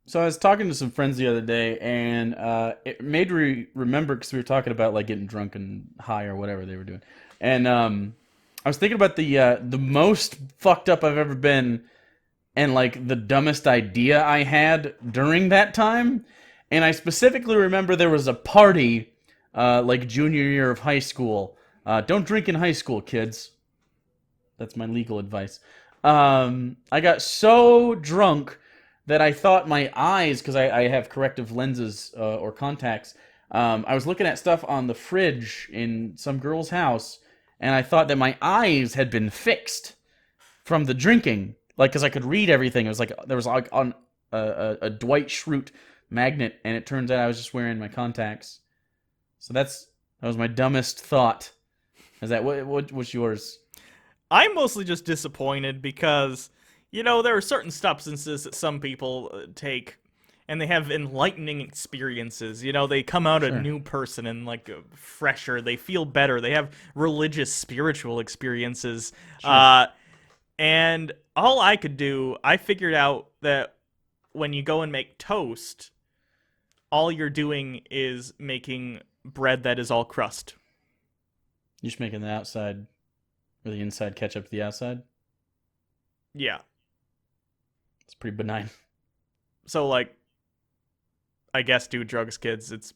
So I was talking to some friends the other day, and it made me remember because we were talking about like getting drunk and high or whatever they were doing, and I was thinking about the most fucked up I've ever been, and like the dumbest idea I had during that time, and I specifically remember there was a party, like junior year of high school. Don't drink in high school, kids. That's my legal advice. I got so drunk that I thought my eyes, because I have corrective lenses or contacts, I was looking at stuff on the fridge in some girl's house, and I thought that my eyes had been fixed from the drinking, like because I could read everything. It was like there was like on a Dwight Schrute magnet, and it turns out I was just wearing my contacts. So that was my dumbest thought. Is that what's yours? I'm mostly just disappointed because, there are certain substances that some people take and they have enlightening experiences. They come out a Sure. new person and fresher. They feel better. They have religious, spiritual experiences. Sure. And all I could do, I figured out that when you go and make toast, all you're doing is making bread that is all crust. You're just making the outside or the inside catch up to the outside. Yeah. It's pretty benign. So, I guess do drugs, kids. It's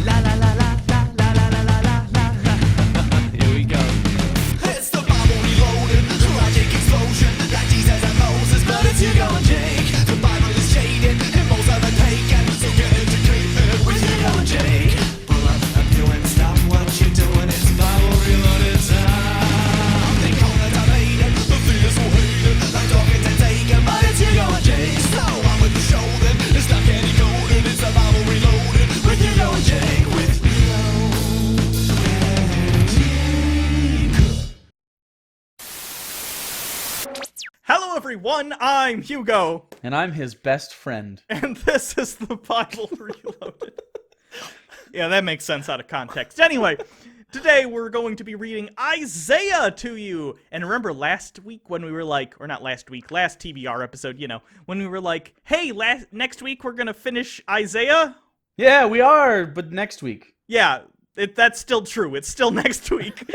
La la la la la la la la la la la. Here we go. It's the Bible reloaded, tragic explosion, like Jesus and Moses, but it's Hugo and Jake. The Bible is jaded, and most of it taken, so get educated with Hugo and Jake. Pull up a pew and stop what you're doing, it's Bible reloaded time. They call it debated, the theorists will hate it, like talking to taken, but it's Hugo and Jake. So I'm with the show then, it's not candy coated, it's the Bible reloaded, with Hugo and Jake, with Hugo and Jake. Hello, everyone. I'm Hugo, And I'm his best friend. and this is the Bible Reloaded. Yeah, that makes sense out of context. Anyway, today we're going to be reading Isaiah to you. And remember last week when we were like, or not last week, last TBR episode, when we were like, hey, next week we're going to finish Isaiah? Yeah, we are, but next week. Yeah, that's still true. It's still next week.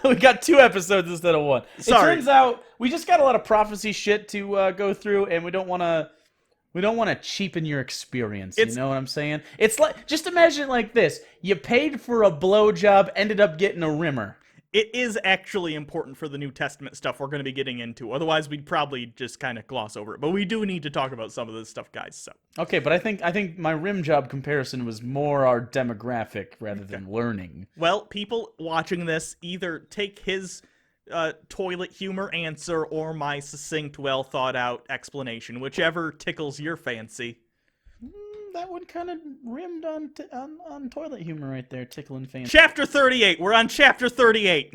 We got 2 episodes instead of one. Sorry. It turns out we just got a lot of prophecy shit to go through, and we don't want to cheapen your experience. You know what I'm saying? It's like, just imagine it like this: you paid for a blowjob, ended up getting a rimmer. It is actually important for the New Testament stuff we're going to be getting into. Otherwise, we'd probably just kind of gloss over it. But we do need to talk about some of this stuff, guys. So Okay, but I think my rim job comparison was more our demographic rather than learning. well, people watching this either take his toilet humor answer or my succinct, well thought out explanation, whichever tickles your fancy. That one kind of rimmed on toilet humor right there, tickling fans. Chapter 38. We're on chapter 38.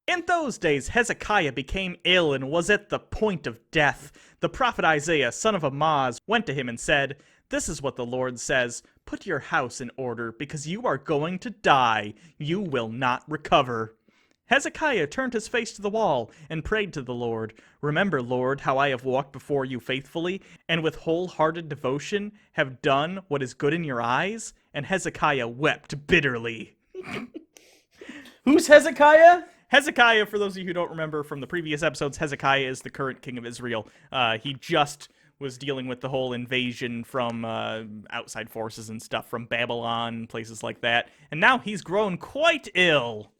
In those days, Hezekiah became ill and was at the point of death. The prophet Isaiah, son of Amoz, went to him and said, "This is what the Lord says, put your house in order, because you are going to die. You will not recover." Hezekiah turned his face to the wall and prayed to the Lord. "Remember, Lord, how I have walked before you faithfully, and with wholehearted devotion have done what is good in your eyes." And Hezekiah wept bitterly. Who's Hezekiah? Hezekiah, for those of you who don't remember from the previous episodes, Hezekiah is the current king of Israel. He just was dealing with the whole invasion from outside forces and stuff from Babylon, places like that. And now he's grown quite ill.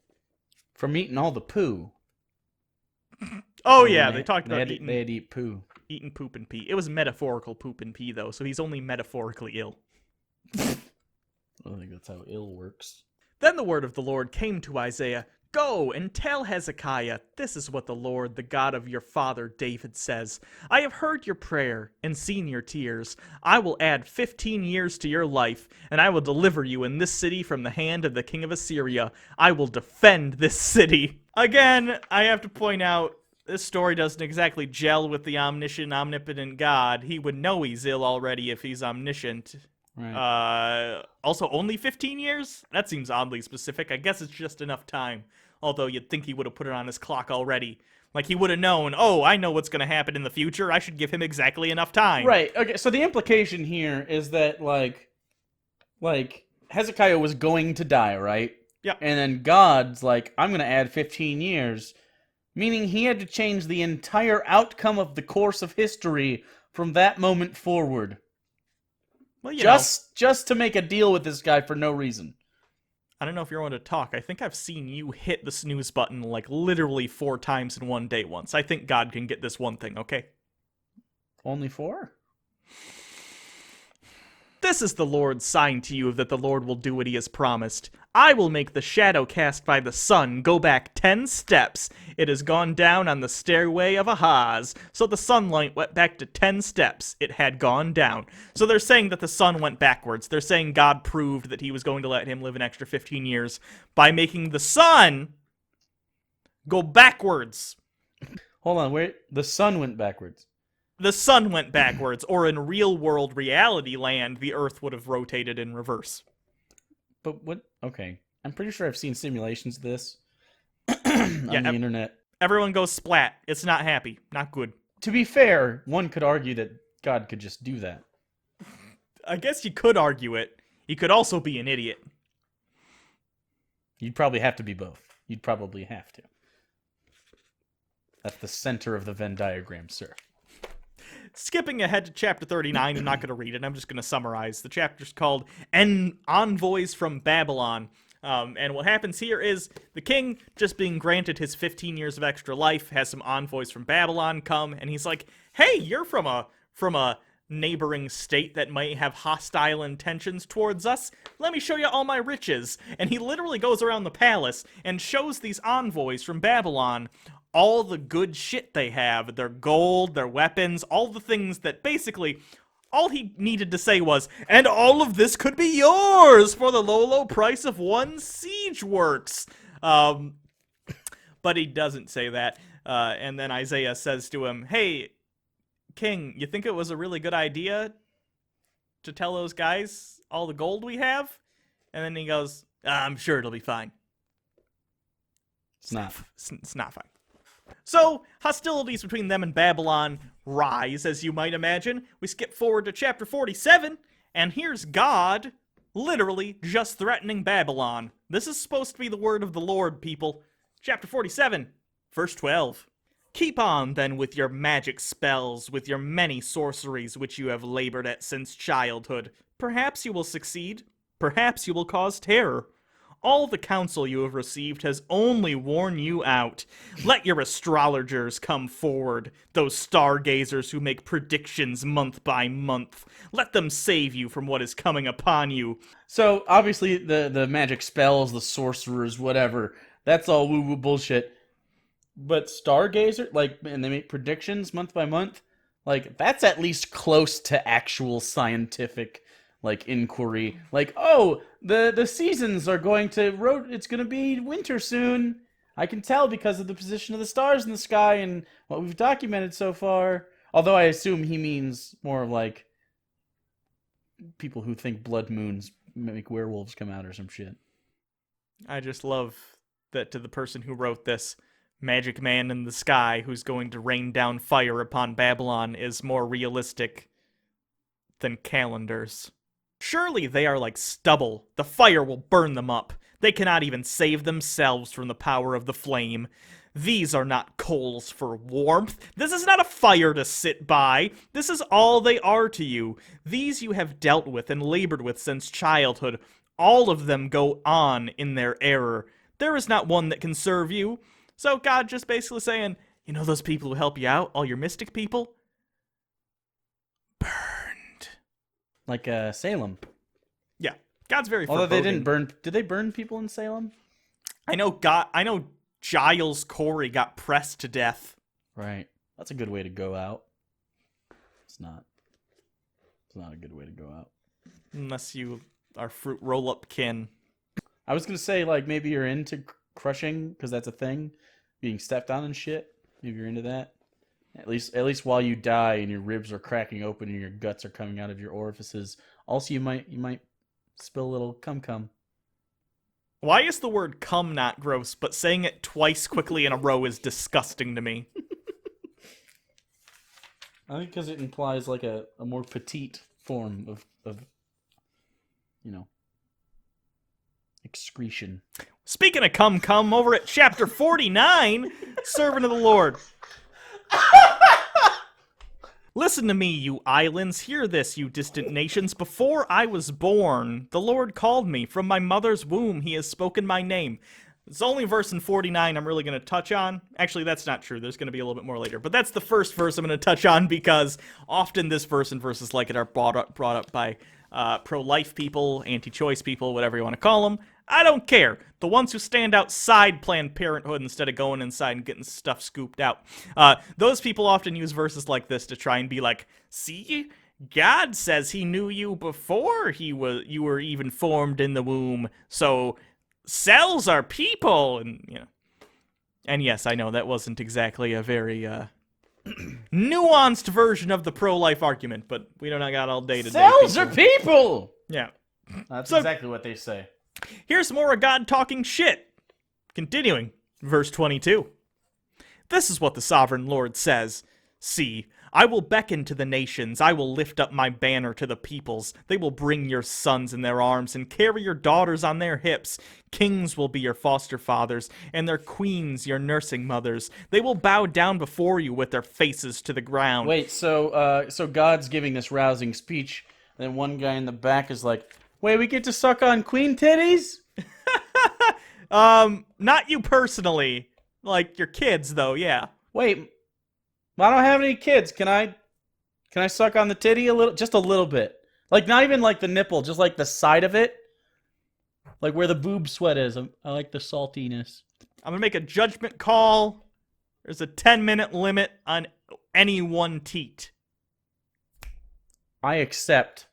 From eating all the poo. Oh, yeah, they talked about they had eat poo. eating poop and pee. It was metaphorical poop and pee, though, so he's only metaphorically ill. I don't think that's how ill works. Then the word of the Lord came to Isaiah. "Go and tell Hezekiah, this is what the Lord, the God of your father David says. I have heard your prayer and seen your tears. I will add 15 years to your life, and I will deliver you in this city from the hand of the king of Assyria. I will defend this city." Again, I have to point out, this story doesn't exactly gel with the omniscient, omnipotent God. He would know he's ill already if he's omniscient. Right. Also, only 15 years? That seems oddly specific. I guess it's just enough time. Although you'd think he would have put it on his clock already. Like, he would have known, oh, I know what's going to happen in the future. I should give him exactly enough time. Right. Okay. So the implication here is that like Hezekiah was going to die, right? Yeah. And then God's like, I'm going to add 15 years, meaning he had to change the entire outcome of the course of history from that moment forward. Well, just to make a deal with this guy for no reason. I don't know if you're on to talk. I think I've seen you hit the snooze button like literally 4 times in one day once. I think God can get this one thing, okay? Only 4? This is the Lord's sign to you that the Lord will do what he has promised. I will make the shadow cast by the sun go back 10 steps. It has gone down on the stairway of Ahaz. So the sunlight went back to 10 steps. It had gone down. So they're saying that the sun went backwards. They're saying God proved that he was going to let him live an extra 15 years by making the sun go backwards. Hold on, wait. The sun went backwards. The sun went backwards, or in real-world reality land, the Earth would have rotated in reverse. But what? Okay. I'm pretty sure I've seen simulations of this on the internet. Everyone goes splat. It's not happy. Not good. To be fair, one could argue that God could just do that. I guess you could argue it. You could also be an idiot. You'd probably have to be both. You'd probably have to. That's the center of the Venn diagram, sir. Skipping ahead to chapter 39, I'm not going to read it. I'm just going to summarize. The chapter's called Envoys from Babylon. And what happens here is the king, just being granted his 15 years of extra life, has some envoys from Babylon come, and he's like, hey, you're from a neighboring state that might have hostile intentions towards us. Let me show you all my riches. And he literally goes around the palace and shows these envoys from Babylon all the good shit they have, their gold, their weapons, all the things that basically all he needed to say was, and all of this could be yours for the low price of 1 siege works. But he doesn't say that. And then Isaiah says to him, hey, King, you think it was a really good idea to tell those guys all the gold we have? And then he goes, I'm sure it'll be fine. It's not. It's not fine. So, hostilities between them and Babylon rise, as you might imagine. We skip forward to chapter 47, and here's God literally just threatening Babylon. This is supposed to be the word of the Lord, people. Chapter 47, verse 12. Keep on, then, with your magic spells, with your many sorceries which you have labored at since childhood. Perhaps you will succeed. Perhaps you will cause terror. All the counsel you have received has only worn you out. Let your astrologers come forward, those stargazers who make predictions month by month. Let them save you from what is coming upon you. So, obviously, the magic spells, the sorcerers, whatever, that's all woo-woo bullshit. But stargazer, like, and they make predictions month by month, like, that's at least close to actual scientific like inquiry, like, oh, the seasons are going to it's going to be winter soon. I can tell because of the position of the stars in the sky and what we've documented so far. Although I assume he means more like people who think blood moons make werewolves come out or some shit. I just love that to the person who wrote this, Magic Man in the sky who's going to rain down fire upon Babylon is more realistic than calendars. Surely they are like stubble. The fire will burn them up. They cannot even save themselves from the power of the flame. These are not coals for warmth. This is not a fire to sit by. This is all they are to you. These you have dealt with and labored with since childhood. All of them go on in their error. There is not one that can serve you. So God just basically saying, you know those people who help you out? All your mystic people? Like Salem. Yeah, God's very Although foreboding. they didn't burn. Did they burn people in Salem? I know Giles Corey got pressed to death. Right. That's a good way to go out. It's not. It's not a good way to go out. Unless you are fruit roll-up kin. I was going to say, like, maybe you're into crushing, because that's a thing. Being stepped on and shit. Maybe you're into that. At least while you die and your ribs are cracking open and your guts are coming out of your orifices. Also, you might spill a little cum. Why is the word cum not gross, but saying it twice quickly in a row is disgusting to me? I think because it implies like a more petite form of excretion. Speaking of cum, over at chapter 49, Servant of the Lord. Listen to me, you islands. Hear this, you distant nations. Before I was born, the Lord called me. From my mother's womb, he has spoken my name. It's the only verse in 49 I'm really going to touch on. Actually, that's not true. There's going to be a little bit more later. But that's the first verse I'm going to touch on because often this verse and verses like it are brought up by pro-life people, anti-choice people, whatever you want to call them. I don't care. The ones who stand outside Planned Parenthood instead of going inside and getting stuff scooped out. Those people often use verses like this to try and be like, see? God says he knew you before you were even formed in the womb. So cells are people, and and yes, I know that wasn't exactly a very nuanced version of the pro-life argument, but we don't got all day today. Cells are people. Yeah, That's exactly what they say. here's more of God talking shit. Continuing, verse 22. This is what the sovereign Lord says. See, I will beckon to the nations, I will lift up my banner to the peoples. They will bring your sons in their arms and carry your daughters on their hips. Kings will be your foster fathers, and their queens your nursing mothers. They will bow down before you with their faces to the ground. Wait, so God's giving this rousing speech, and then one guy in the back is like, wait, we get to suck on queen titties? Not you personally. Like, your kids, though, yeah. Wait, I don't have any kids. Can I suck on the titty just a little bit? Like, not even like the nipple, just like the side of it. Like where the boob sweat is. I like the saltiness. I'm gonna make a judgment call. There's a 10-minute limit on any one teat. I accept.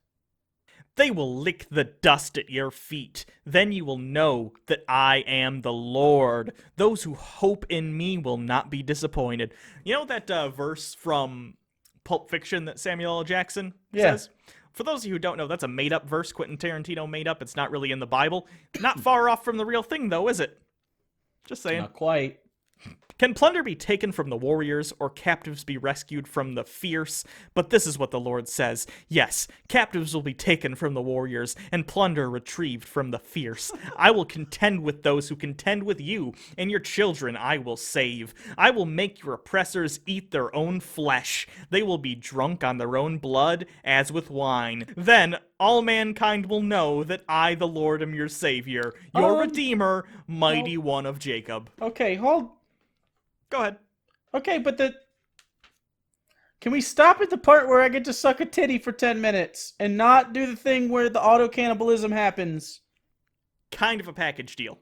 They will lick the dust at your feet. Then you will know that I am the Lord. Those who hope in me will not be disappointed. You know that verse from Pulp Fiction that Samuel L. Jackson says? For those of you who don't know, that's a made-up verse Quentin Tarantino made up. It's not really in the Bible. Not far off from the real thing, though, is it? Just saying. Not quite. Can plunder be taken from the warriors, or captives be rescued from the fierce? But this is what the Lord says. Yes, captives will be taken from the warriors, and plunder retrieved from the fierce. I will contend with those who contend with you, and your children I will save. I will make your oppressors eat their own flesh. They will be drunk on their own blood, as with wine. Then all mankind will know that I, the Lord, am your Savior, your Redeemer, mighty one of Jacob. Okay, hold. Go ahead. Okay, but can we stop at the part where I get to suck a titty for 10 minutes and not do the thing where the auto-cannibalism happens? Kind of a package deal.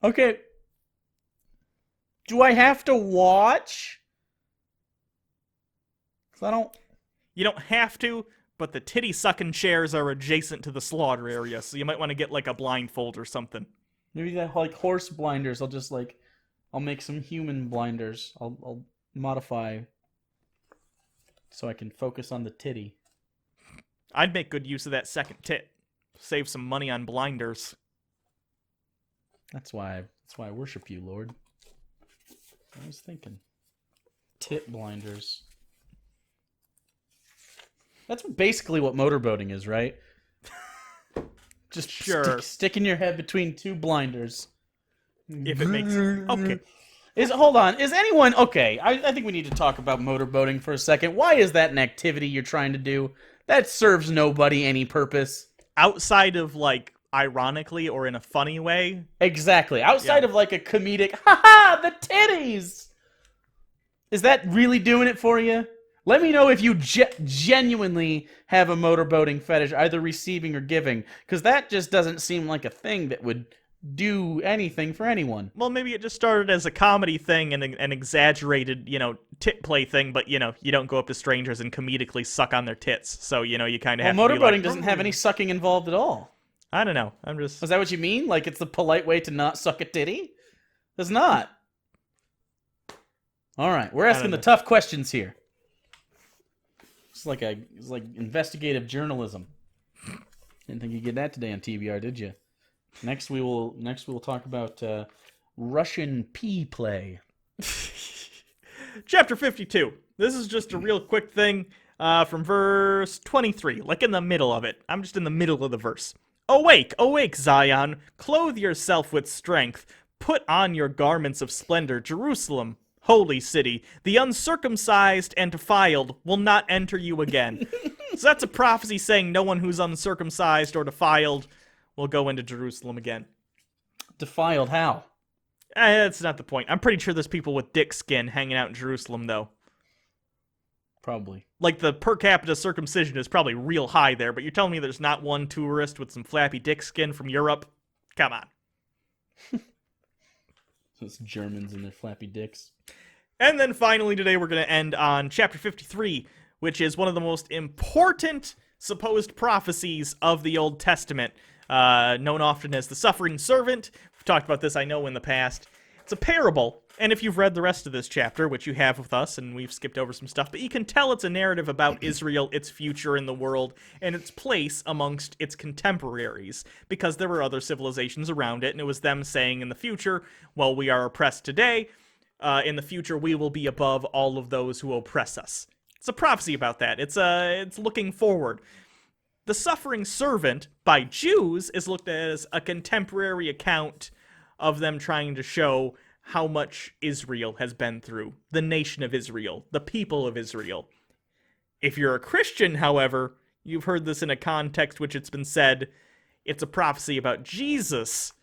Okay. Do I have to watch? 'Cause I don't... You don't have to, but the titty-sucking chairs are adjacent to the slaughter area, so you might want to get like a blindfold or something. Maybe that like horse blinders. I'll make some human blinders. I'll modify so I can focus on the titty. I'd make good use of that second tit. Save some money on blinders. That's why I worship you, Lord. I was thinking. Tit blinders. That's basically what motorboating is, right? Just Sure. sticking your head between two blinders. If it makes okay. Hold on. Is anyone okay? I think we need to talk about motorboating for a second. Why is that an activity you're trying to do? That serves nobody any purpose. Outside of like ironically or in a funny way. Exactly. Outside of like a comedic, haha, the titties. Is that really doing it for you? Let me know if you genuinely have a motorboating fetish, either receiving or giving, because that just doesn't seem like a thing that would do anything for anyone. Well, maybe it just started as a comedy thing and an exaggerated, tit play thing, but, you don't go up to strangers and comedically suck on their tits. So, you kind of have to be motorboating like, doesn't have any sucking involved at all. I don't know. I'm just... Is that what you mean? Like it's the polite way to not suck a titty? It's not. All right, we're asking the tough questions here. It's like investigative journalism. Didn't think you'd get that today on TBR, did you? Next we will talk about Russian pea play. Chapter 52. This is just a real quick thing from verse 23, like in the middle of it. I'm just in the middle of the verse. Awake, awake, Zion, clothe yourself with strength, put on your garments of splendor, Jerusalem, holy city. The uncircumcised and defiled will not enter you again. So that's a prophecy saying no one who's uncircumcised or defiled will go into Jerusalem again. Defiled how? That's not the point. I'm pretty sure there's people with dick skin hanging out in Jerusalem, though. Probably. Like, the per capita circumcision is probably real high there, but you're telling me there's not one tourist with some flappy dick skin from Europe? Come on. Those Germans and their flappy dicks. And then finally today we're going to end on chapter 53, which is one of the most important supposed prophecies of the Old Testament, known often as the suffering servant. We've talked about this, I know, in the past. It's a parable, and if you've read the rest of this chapter, which you have with us, and we've skipped over some stuff, but you can tell it's a narrative about Israel, its future in the world, and its place amongst its contemporaries, because there were other civilizations around it, and it was them saying in the future, well, we are oppressed today, in the future we will be above all of those who oppress us. It's a prophecy about that. It's looking forward. The suffering servant, by Jews, is looked at as a contemporary account of them trying to show how much Israel has been through. The nation of Israel. The people of Israel. If you're a Christian, however, you've heard this in a context which it's been said, it's a prophecy about Jesus.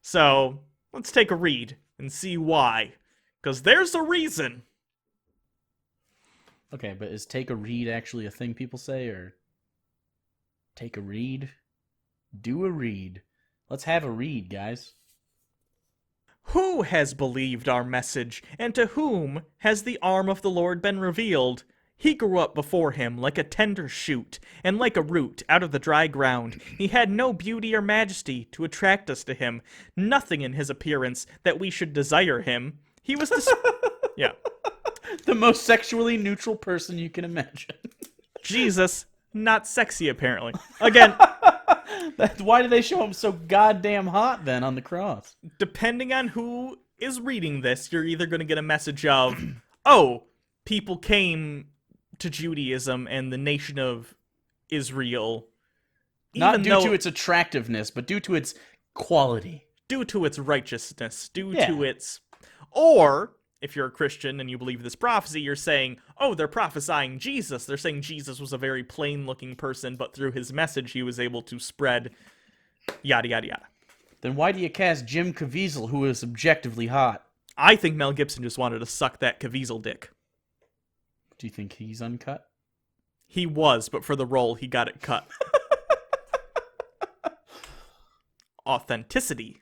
So, let's take a read and see why. Because there's a reason. Okay, but is take a read actually a thing people say, or take a read? Do a read. Let's have a read, guys. Who has believed our message, and to whom has the arm of the Lord been revealed? He grew up before him like a tender shoot, and like a root out of the dry ground. He had no beauty or majesty to attract us to him, nothing in his appearance that we should desire him. He was yeah. The most sexually neutral person you can imagine. Jesus, not sexy apparently. Again, Why do they show him so goddamn hot then on the cross? depending on who is reading this, you're either going to get a message of, oh, people came to Judaism and the nation of Israel. Not due to its attractiveness, but due to its quality. Due to its righteousness, due Yeah. to its... Or, if you're a Christian and you believe this prophecy, you're saying, oh, they're prophesying Jesus. They're saying Jesus was a very plain-looking person, but through his message he was able to spread yada, yada, yada. Then why do you cast Jim Caviezel, who is objectively hot? I think Mel Gibson just wanted to suck that Caviezel dick. Do you think he's uncut? He was, but for the role, he got it cut. Authenticity.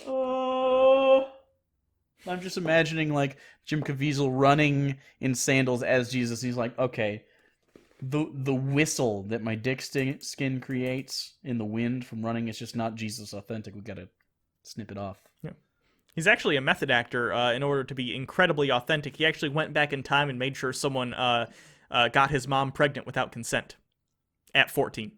Oh, I'm just imagining like Jim Caviezel running in sandals as Jesus. He's like, okay, the whistle that my dick skin creates in the wind from running is just not Jesus authentic. We gotta snip it off. Yeah. He's actually a method actor. In order to be incredibly authentic, he actually went back in time and made sure someone got his mom pregnant without consent at 14.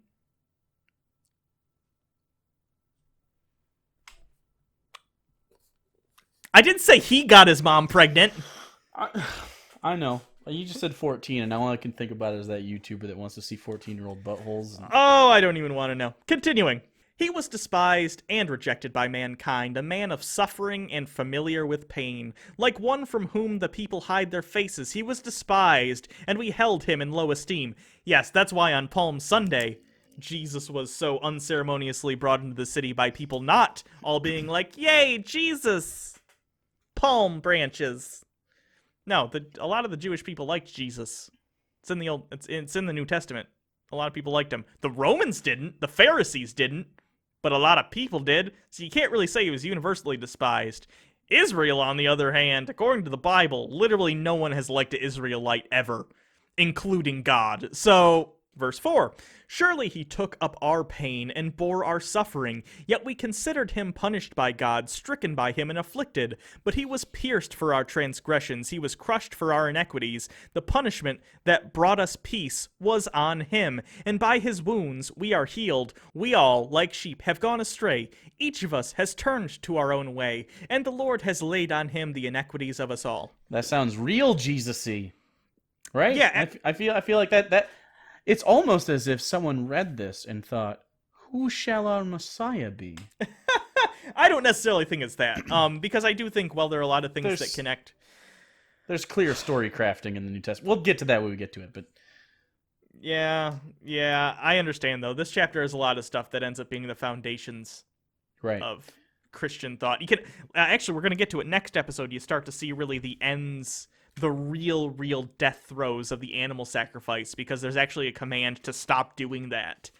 I didn't say he got his mom pregnant. I know. You just said 14, and now all I can think about is that YouTuber that wants to see 14-year-old buttholes. Oh, I don't even want to know. Continuing. He was despised and rejected by mankind, a man of suffering and familiar with pain. Like one from whom the people hide their faces, he was despised, and we held him in low esteem. Yes, that's why on Palm Sunday, Jesus was so unceremoniously brought into the city by people not all being like, yay, Jesus! Palm branches. No, a lot of the Jewish people liked Jesus. It's in the New Testament. A lot of people liked him. The Romans didn't. The Pharisees didn't. But a lot of people did. So you can't really say he was universally despised. Israel, on the other hand, according to the Bible, literally no one has liked an Israelite ever, including God. So Verse 4, surely he took up our pain and bore our suffering, yet we considered him punished by God, stricken by him and afflicted. But he was pierced for our transgressions, he was crushed for our iniquities. The punishment that brought us peace was on him, and by his wounds we are healed. We all, like sheep, have gone astray. Each of us has turned to our own way, and the Lord has laid on him the iniquities of us all. That sounds real Jesus-y, right? Yeah, I feel like that. It's almost as if someone read this and thought, "Who shall our Messiah be?" I don't necessarily think it's that, because I do think, well, there are a lot of things that connect. There's clear story crafting in the New Testament. We'll get to that when we get to it, but Yeah, I understand, though. This chapter has a lot of stuff that ends up being the foundations right. of Christian thought. You can actually, we're going to get to it next episode. You start to see really the ends, the real death throes of the animal sacrifice, because there's actually a command to stop doing that,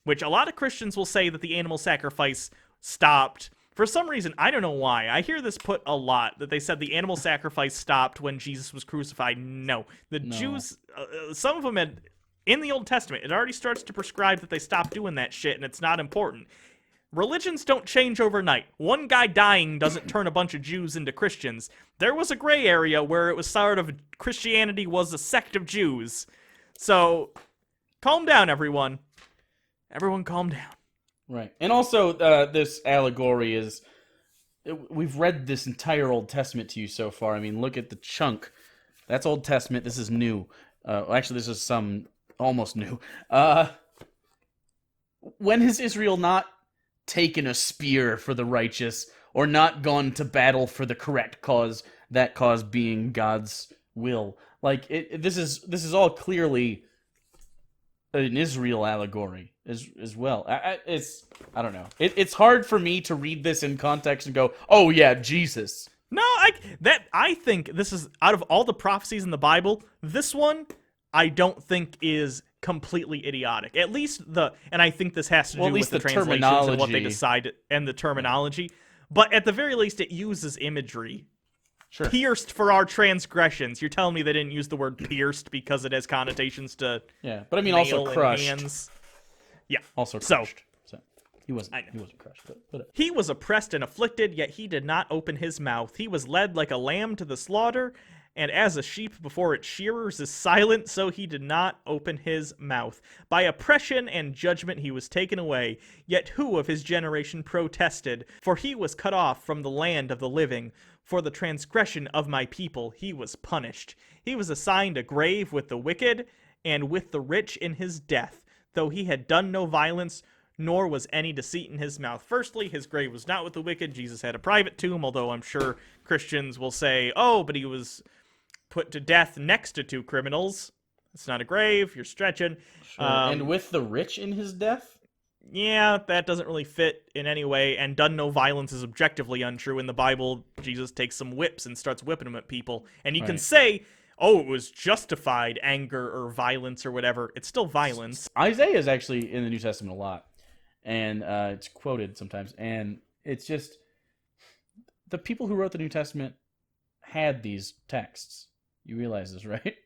which a lot of Christians will say that the animal sacrifice stopped. For some reason, I don't know why. I hear this put a lot, that they said the animal sacrifice stopped when Jesus was crucified. No. The Jews, some of them had, in the Old Testament, it already starts to prescribe that they stop doing that shit, and it's not important. Religions don't change overnight. One guy dying doesn't turn a bunch of Jews into Christians. There was a gray area where it was sort of Christianity was a sect of Jews. So, calm down, everyone. Everyone calm down. Right. And also, this allegory is... We've read this entire Old Testament to you so far. I mean, look at the chunk. That's Old Testament. This is new. Actually, this is some almost new. When has Israel not taken a spear for the righteous, or not gone to battle for the correct cause, that cause being God's will? Like, this is all clearly an Israel allegory as well. I don't know. It's hard for me to read this in context and go, oh yeah, Jesus. No, I think this is, out of all the prophecies in the Bible, this one I don't think is completely idiotic. At least and I think this has to do with the translations and what they decide and the terminology. But at the very least, it uses imagery. Sure. Pierced for our transgressions. You're telling me they didn't use the word pierced because it has connotations to but I mean also crushed. Hands. Yeah. Also crushed. So he wasn't crushed, but whatever. He was oppressed and afflicted, yet he did not open his mouth. He was led like a lamb to the slaughter, and as a sheep before its shearers is silent, so he did not open his mouth. By oppression and judgment he was taken away. Yet who of his generation protested? For he was cut off from the land of the living. For the transgression of my people he was punished. He was assigned a grave with the wicked, and with the rich in his death, though he had done no violence, nor was any deceit in his mouth. Firstly, his grave was not with the wicked. Jesus had a private tomb, although I'm sure Christians will say, oh, but he was put to death next to two criminals. It's not a grave, you're stretching. Sure. And with the rich in his death? Yeah, that doesn't really fit in any way, and done no violence is objectively untrue. In the Bible, Jesus takes some whips and starts whipping them at people. And you can say, oh, it was justified anger or violence or whatever. It's still violence. Isaiah is actually in the New Testament a lot, and it's quoted sometimes. And it's just, the people who wrote the New Testament had these texts. You realize this, right?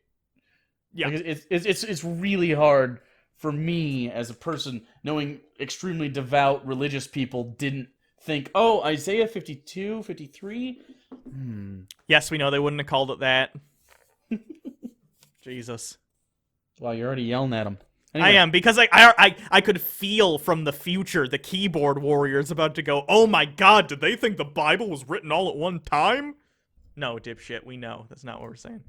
Yeah. Like it's really hard for me as a person, knowing extremely devout religious people, didn't think, oh, Isaiah 52, 53? Yes, we know they wouldn't have called it that. Jesus. Wow, you're already yelling at them. Anyway. I am, because I could feel from the future the keyboard warriors about to go, oh my god, did they think the Bible was written all at one time? No, dipshit, we know. That's not what we're saying.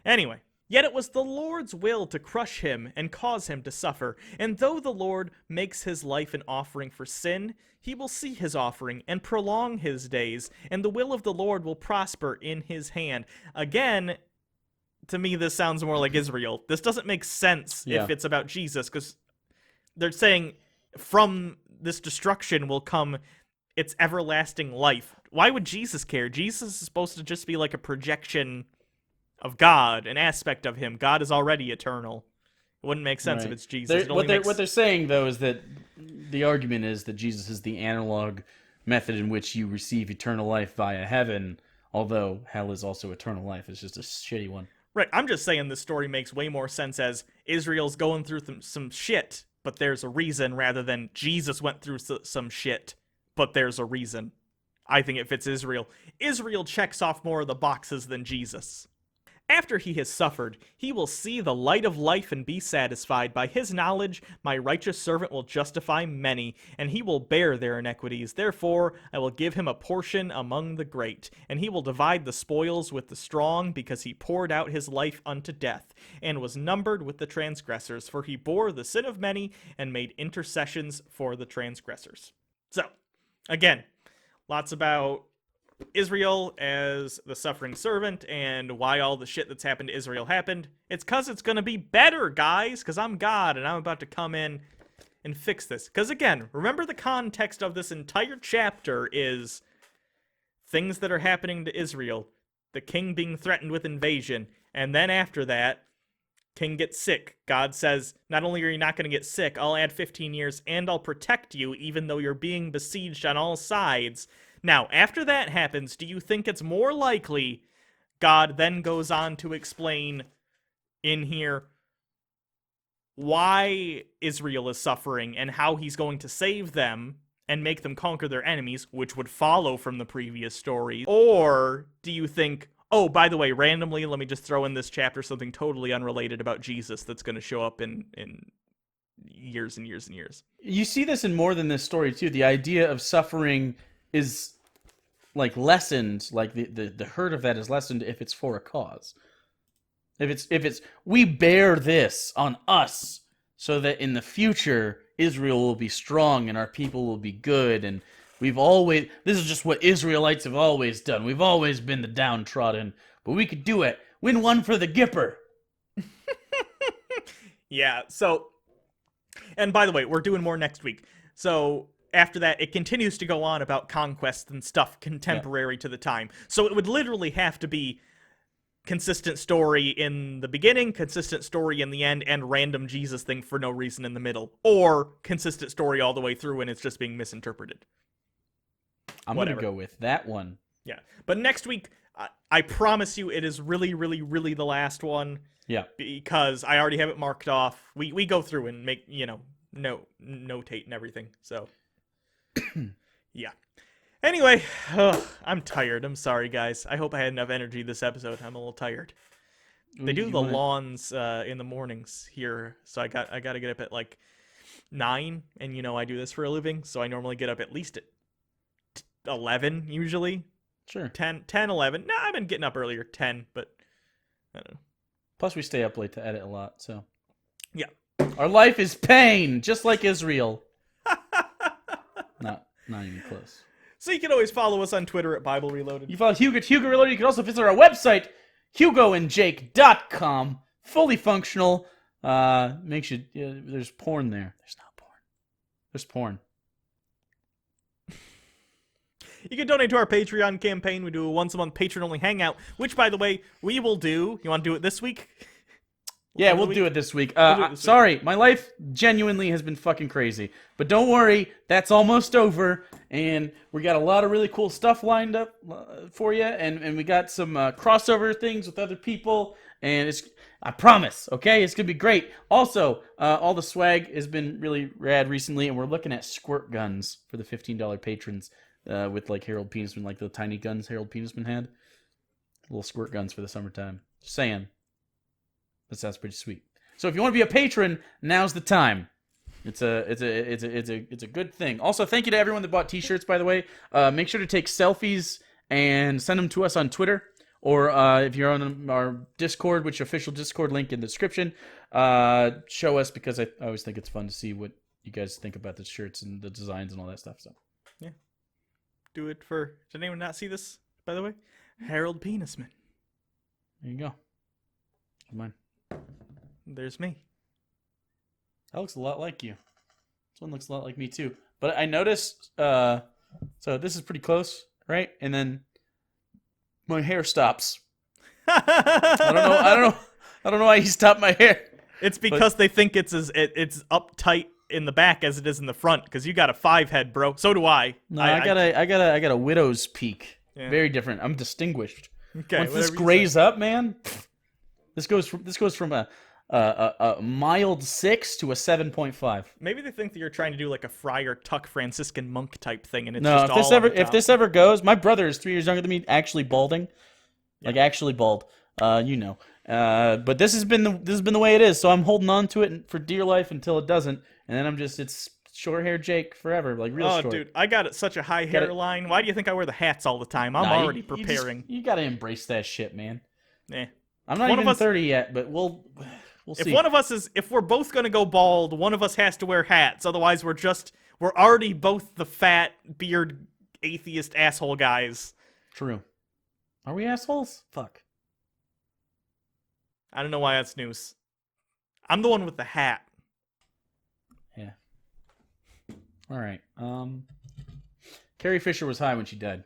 Anyway. Yet it was the Lord's will to crush him and cause him to suffer. And though the Lord makes his life an offering for sin, he will see his offering and prolong his days, and the will of the Lord will prosper in his hand. Again, to me, this sounds more like Israel. This doesn't make sense if it's about Jesus, because they're saying from this destruction will come its everlasting life. Why would Jesus care? Jesus is supposed to just be like a projection of God, an aspect of him. God is already eternal. It wouldn't make sense if it's Jesus. What they're saying, though, is that the argument is that Jesus is the analog method in which you receive eternal life via heaven, although hell is also eternal life. It's just a shitty one. Right, I'm just saying this story makes way more sense as Israel's going through some shit, but there's a reason, rather than Jesus went through some shit, but there's a reason. I think it fits Israel. Israel checks off more of the boxes than Jesus. After he has suffered, he will see the light of life and be satisfied. By his knowledge, my righteous servant will justify many, and he will bear their iniquities. Therefore, I will give him a portion among the great, and he will divide the spoils with the strong, because he poured out his life unto death, and was numbered with the transgressors, for he bore the sin of many, and made intercessions for the transgressors. So, again, lots about Israel as the suffering servant and why all the shit that's happened to Israel happened. It's because it's going to be better, guys, because I'm God and I'm about to come in and fix this. Because again, remember the context of this entire chapter is things that are happening to Israel, the king being threatened with invasion, and then after that, king gets sick. God says, not only are you not going to get sick, I'll add 15 years and I'll protect you even though you're being besieged on all sides. Now, after that happens, do you think it's more likely God then goes on to explain in here why Israel is suffering and how he's going to save them and make them conquer their enemies, which would follow from the previous story? Or do you think, oh, by the way, randomly, let me just throw in this chapter something totally unrelated about Jesus that's going to show up in years and years and years? You see this in more than this story, too. The idea of suffering is like lessened, like the hurt of that is lessened if it's for a cause. If it's we bear this on us so that in the future Israel will be strong and our people will be good, and this is just what Israelites have always done. We've always been the downtrodden, but we could do it. Win one for the Gipper. Yeah, so, and by the way, we're doing more next week. So after that, it continues to go on about conquest and stuff contemporary to the time. So it would literally have to be consistent story in the beginning, consistent story in the end, and random Jesus thing for no reason in the middle. Or consistent story all the way through and it's just being misinterpreted. I'm going to go with that one. Yeah. But next week, I promise you it is really, really, really the last one. Yeah. Because I already have it marked off. We go through and make, notate and everything. So, yeah. Anyway, I'm tired. I'm sorry, guys. I hope I had enough energy this episode. I'm a little tired. They do the lawns in the mornings here, so I got to get up at like 9, and I do this for a living, so I normally get up at least at 11 usually. Sure. 10, 11. No, I've been getting up earlier, 10, but I don't know. Plus, we stay up late to edit a lot, so. Yeah. Our life is pain, just like Israel. Not even close. So you can always follow us on Twitter at Bible Reloaded. You follow Hugo at Hugo Reloaded. You can also visit our website, hugoandjake.com. Fully functional. Makes you... there's porn there. There's not porn. There's porn. You can donate to our Patreon campaign. We do a once-a-month patron-only hangout, which, by the way, we will do. You want to do it this week? Yeah, we'll do it this week. Sorry, my life genuinely has been fucking crazy. But don't worry, that's almost over. And we got a lot of really cool stuff lined up for you. And we got some crossover things with other people. And I promise, okay? It's going to be great. Also, all the swag has been really rad recently. And we're looking at squirt guns for the $15 patrons with like Harold Penisman, like the tiny guns Harold Penisman had. Little squirt guns for the summertime. Just saying. That sounds pretty sweet. So if you want to be a patron, now's the time. It's a good thing. Also, thank you to everyone that bought t-shirts, by the way. Make sure to take selfies and send them to us on Twitter. Or if you're on our Discord, which official Discord link in the description, show us, because I always think it's fun to see what you guys think about the shirts and the designs and all that stuff. So yeah. Do it for... Did anyone not see this, by the way? Harold Penisman. There you go. Mine. There's me. That looks a lot like you. This one looks a lot like me too. But I noticed, so this is pretty close, right? And then my hair stops. I don't know why he stopped my hair. It's because they think it's uptight in the back as it is in the front, because you got a 5 head, bro. So do I. No, I got a widow's peak. Yeah. Very different. I'm distinguished. Okay. Once this grays up, man. This goes from a mild 6 to a 7.5. Maybe they think that you're trying to do like a Friar Tuck Franciscan monk type thing, and it's No, just all on the top. if this ever goes, my brother is 3 years younger than me, actually balding, like actually bald. But this has been the way it is. So I'm holding on to it for dear life until it doesn't, and then it's short hair Jake forever, like real short. Oh, dude, I got such a high hairline. Why do you think I wear the hats all the time? I'm already preparing. You gotta embrace that shit, man. Eh. I'm not even 30 yet, but we'll see. If one of us if we're both gonna go bald, one of us has to wear hats. Otherwise, we're already both the fat beard atheist asshole guys. True. Are we assholes? Fuck. I don't know why that's news. I'm the one with the hat. Yeah. All right. Carrie Fisher was high when she died.